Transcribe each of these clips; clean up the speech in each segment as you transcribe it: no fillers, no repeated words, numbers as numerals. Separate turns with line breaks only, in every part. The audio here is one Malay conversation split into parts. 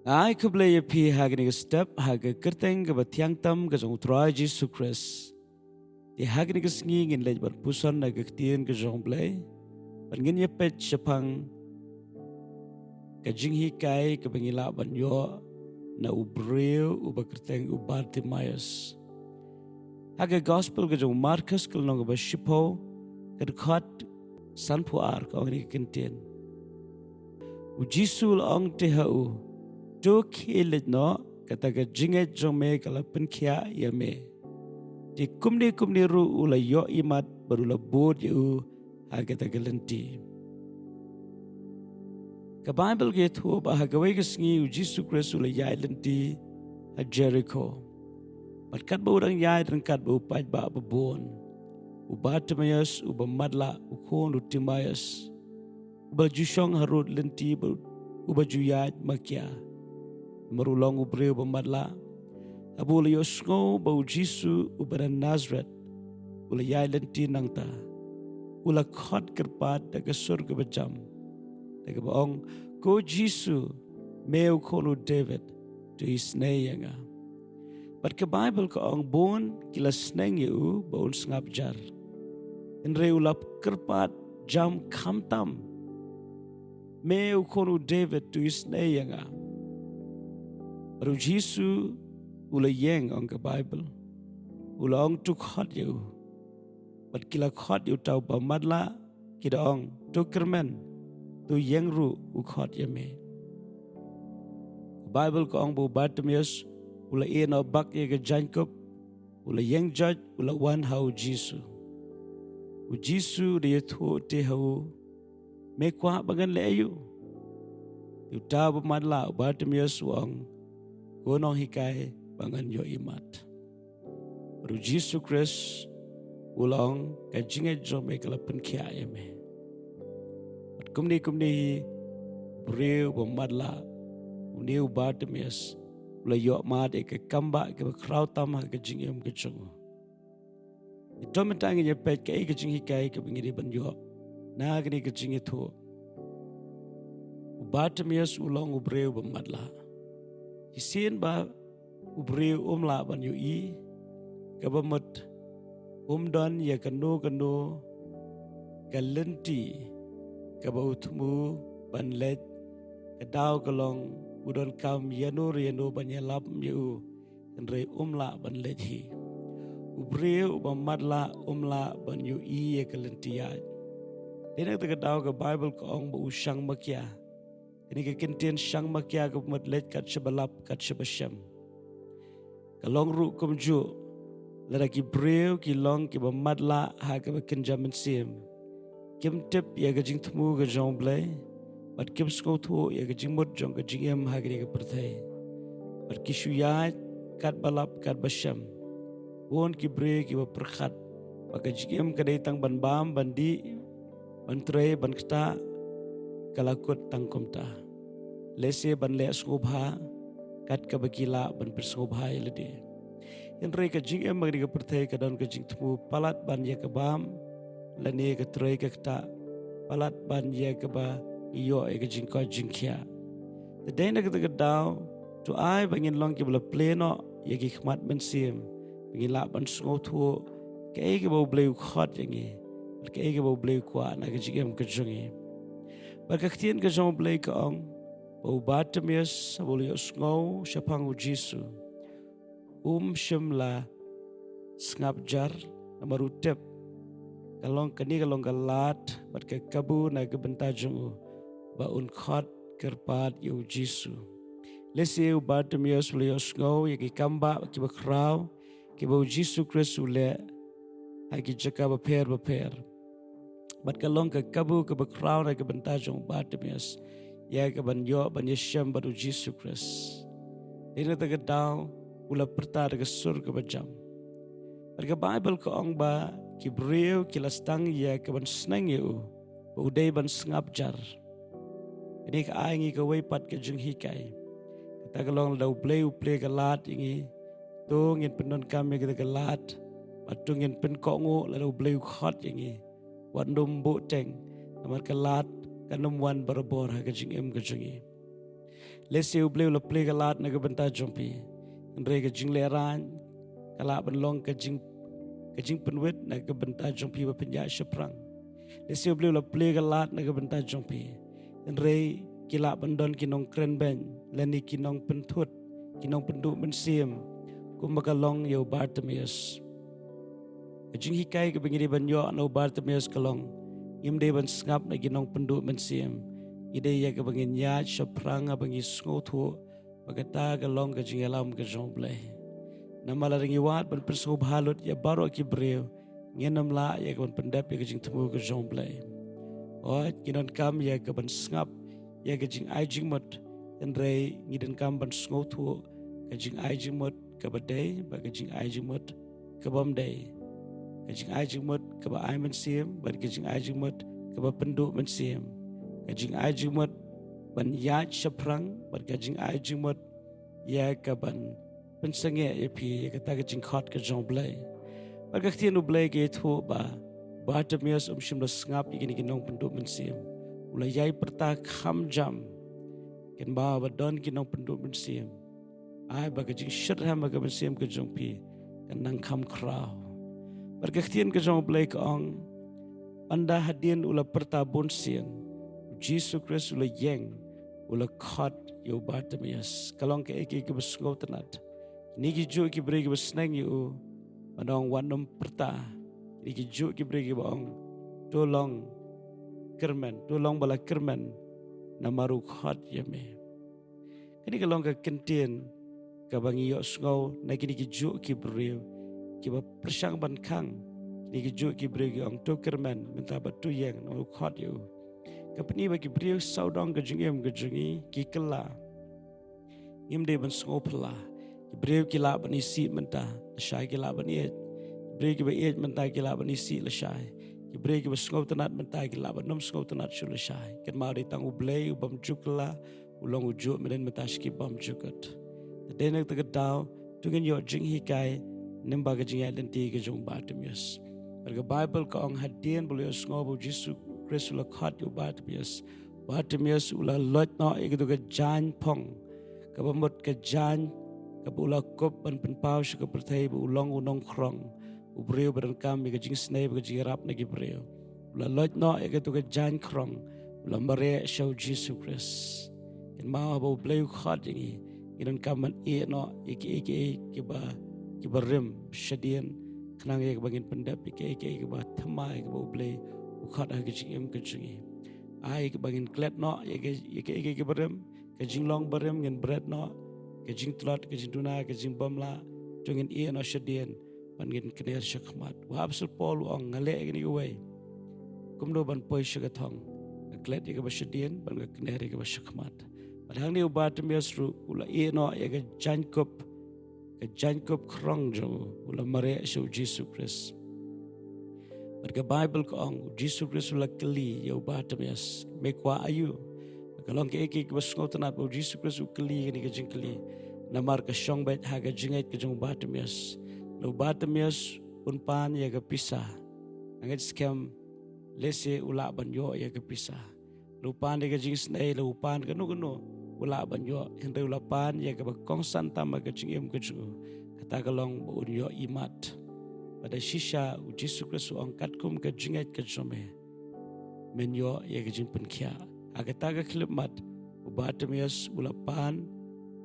Ai ku blei pi hagni step haga kerteng ga batiang tam ga jong trai Jesus Christ. Di hagni ga sngi ngin lej Bartimaios na ga Ktien U Blei. Ban ngin ye pet chapang ga jinghikai ga bangila ban yo na ubreu u ba kerteng u Bartimaios. Haga gospel ga jong Marcus kal nong ba shipo ga khat san pu ar ka ngni kintien. U jisul ong te hau Duk hilit no kataga jinget jome kala penkia yame. Di kumni ru ula yo imat barula bod yu hagataga lenti. Ka Bible ge thu ba hagawai ga sngi u Jesus Christ ula yai lenti a Jericho. Bat kat ba urang yai dan kat ba upaj ba babon. U Bartimaios u ba matlah u kon u Bartimaios. U ba jushong harut lenti u ba juyaj makia. Marulong ubreu bermatlah. Abula yosngo bau Jisu ubara Nazareth. Ula yai lenti nangta. Ula khot kerpat daga surga bejam. Daga baong ko Jisu meu konu David tu isnei yanga. But ke Bible ka ong bon kila sneng yu baun sngap jar. Inre ulap kerpat jam kamtam. Meu konu David tu isnei yanga. Baru Jisu ula yeng ong ke Bible. Ula ong tu khot yu. Bat kila khot yu tau ba matlah kida ong tu kermen tu yeng ru u khot yame. Bible ko ong bu Bartimaios ula eno bak ye ke Jacob ula yeng judge ula wan hau Jisu. U Jisu dia thu te hau me kwa bangan le ayu. Yu tau ba matlah Bartimaios wong gonong hikai bangan yo imat. Baru Jesus Christ ulang kajinge jome kala penkia yame. Kumni breu bermatlah uniu Bartimaios ula yo mat ke kamba ke kraw tam ke jingem ke chungu. Ito mentang ye pet ke jinghikai ke bingiri ban yo na gni ke jingitho. Bartimaios ulang breu bermatlah. Isin ba ubreu umla ban yu I kabamut umdan ya kanu kalenti kabautmu ban let kadaw kalong udon kam yanur ban yalap yu andre umla ban let hi ubreu ban matlah umla ban yu I ya kalenti ya dina kadaw ka Bible ko ong ba usang makya. Ini kekintian syang makia ke matlet kat sebalap kat sebasam. Kalong ru kumju. Leraki breu ki long ki bermatlah ha ke kenjaman sim. Kim tip ya ke jing temu ke Ktien U Blei. Bat kim sko tu ya ke jing mut jong ke jingem ha ke perthai. Bat ki syuyat kat balap kat basam. Won ki breu ki berperkhat. Bat ke jingem ke datang ban bam bandi ban tray ban kta kalakut tangkumta. Lese ban le skobha kat ka bakila ban perskobha yelede. Inre ka jing em magri ka perthai ka don ka jing tmu palat ban ya ka bam lane ka tray ka kta palat ban ya ka ba iyo e ka jing ka jingkhia. The day na ka daw to ai bangin long ki bla pleno ya ki khmat ban sim bangila ban sngo thu ka e ka bo bleu khot yangi ka e ka bo bleu kwa na ka jing em ka jungi. Berkaktian ke Ktien U Blei ke ong bau Bartimaios boleh ngau syapang u Jisu syamla sngap jar namaru tep kalong galat bat ke kabu na ke bentajung ba un khot kerpat yu Jisu lese u Bartimaios boleh ngau ya ki kamba ki bakraw ki bau Jisu Christ ule haki jaka baper Bat kalong ke kabu ke bakraw na ke bentajong Bartimaios ya ke ban yesham baru Jesus Christ. Ini tak daw ula pertar ke sur ke bajam. Berke Bible ke ong ba ki breu ki lastang ya ke ban snang yu ba udai ban sngap jar. Ini ke aingi ke weipat ke jinghikai. Kita kalong lau blei uple ke lat ingi tungin penon kami kita ke lat batungin pen kongo lalu blei khot ingi. Wandum boteng amar kelat kanum wan berbor ha kajing em kajangi. Lesi U Blei ula play galat na gabenta jompi. Andre ka jing leran kala banlong ka jing penwit na gabenta jompi ba penya seprang. Lesi U Blei ula play galat na gabenta jompi. Andre kila bandon kinong kren ben leni kinong pentut kinong penduk mensim kumakalong yo Bartimaios. Jinghikai ka bangiri banyo no Bartimaios kalong imde ban skap na kinong penduk mensim. Ide ya ka bangin ya seprang abangi sngotu bagata kalong ka jingalam ka Ktien U Blei. Namala ringi wat ban persob halut ya baro ki breu ngenam la ya ka ban pendap ya ka jing temu ka Ktien U Blei. Ot kinon kam ya ka ban skap ya ka jing ai jing mot enrei ngiden kam ban sngotu ka jing ai jing mot ka badai ba ka jing ai jing mot ka bam dai ka jing ai jing mot ka ba ai men sim ba ka jing ai jing mot ka ba penduk men sim ka jing ai jing mot ban ya seprang ba ka jing ai jing mot ya ka ban pensange ya pi ya ka ta ka jing khot ka Ktien U Blei ba ka Ktien U Blei ke thu ba Bartimaios shim lo ngap ikini kinong penduk men sim ula yai perta kham jam ken ba don kinong penduk men sim ai ba ka jing shirham ba ka men sim ka jongpi kan nang kham krau berkatien ke Ktien U Blei ka ong anda hadin ula perta bon sim Jesus Christ ula yeng ula khot yo Bartimaios kalong ke ke besngau tenat ni ki ju ki brei ki besnang yo manong wanom perta ni ki ju ki brei ki baong tolong bala kermen namaru khot yame kini kalong ka kentien ka bangi yo sngau na kini ki ju ki brei ki ba persang ban khang ni ki ju ki brei ki ong to kermen minta batu yang namaru khot yo kapni ba ki brei saudong ka jingem ka jingi ki kala imde ban sngau pala ki brei ki la ban isi minta shai ki la ban et brei ki ba et minta ki la ban isi la shai ki brei ki ba sngau tanat minta ki la ban nom sngau tanat shul shai ken ma ri tang U Blei bam jukla ulong uju meden minta ski bam jukut the denek ta daw tungen yo jinghikai nimba ka jingai lenti ka jong Bartimaios berga Bible ka ong hadien boleh sngau bu Jesus Christ ula khat yo Bartimaios ula lot no ikitu ka jan pong ka bamot ka jan ka ula kop ban penpau ka pertai bu ulong unong krong U Breu badan kami ka jing snai ka jing rap na ki breu ula lot no ikitu ka jan krong ula mare show Jesus Christ ken ma ba U Blei khat jingi idan kaman e no iki ba rem shadien kanang ek bangin pendap iki ba thamai ka U Blei khat ha ka jing ka jingi ai ka bangin klet no iki barem ka jing long barem ngen bread no ka jing tlot ka jing tuna ka jing bamla jongin e no shadien bangin kner shakmat wa absul Paul ong ngale ni way kumdo ban poi shagathong klet ka ba shadien ban ka kner ka ba shakmat padang ni Bartimaios ru ula e no ka jankop krong jo ula mare so Jesus Christ berga Bible ko ang Jesus Christ ula keli yo Bartimaios mekwa ayu kalong ke basngau tanat bo Jesus Christ ukeli ni ka jingkeli namar ka shong bet ha ka jingait ka jong Bartimaios lo Bartimaios unpan ya ka pisah angat scam lese ula banyo ya ka pisah lo pan ka jing snai lo pan ka no ula banyo hendre ula pan ya ka ba kongsan tama ka jingem ka ju kata kalong bo yo imat pada shisha Jesus Christ angkat kum ke jingat ke jome menyo ya ke jing penkia agata ka klipmat Bartimaios ulapan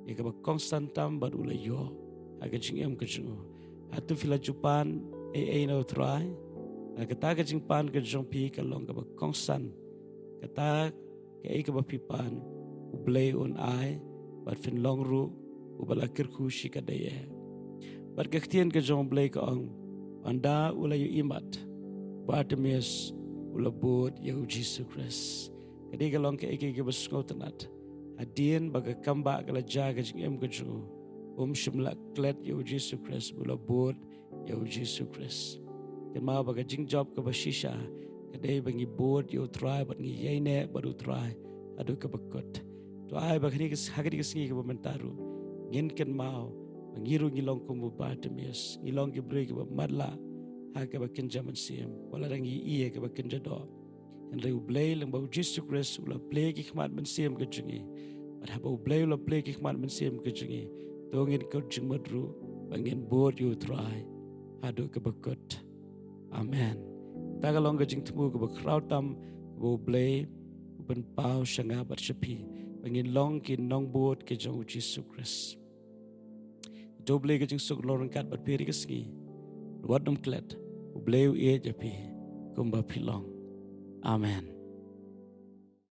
ya ke konstantam bad ula yo aga jing em ke ju atu fila jupan no try agata ka jing pan ke jompi ka long ka konstan kata ke ba pipan U Blei on ai bad fin long ru ubala kirku shikadaye bad ka ktien ke Ktien U Blei ka ong anda ula yu imat Bartimaios ula bod ya Jesus Christ kadi kalong ke basngau tanat adien baga kamba kala jaga jing em ka ju shimla klet ya Jesus Christ ula bod ya Jesus Christ ken ma baga jing job ka bashisha kadi bangi bod ya try bat ngi yaine baru try adu ka bakot to ai bagani ka hagri ka singi ka mentaru ngin ken mau ngiru ngilong ko mo Bartimaios ngilong ki break ba matlah ha ka ba kinja man sim wala rangi iye ka ba kinja do en U Blei lang ba Jesus Christ ula play ki khmat man sim ka jingi But haba ublay la play kikman mensim kejingi. Tongin kau jing madru. Bangin board you try. Hadu kebakut. Amen. Tagalong kejing temu kebakrautam. Ublay. Uban pau syanga bersyapi. Bangin long kin nong board kejong Jesus Christ. Doble kejing sok lorong kat berpiri kesengi. Luat nom klet. Ublay u japi. Kumba pilong. Amen.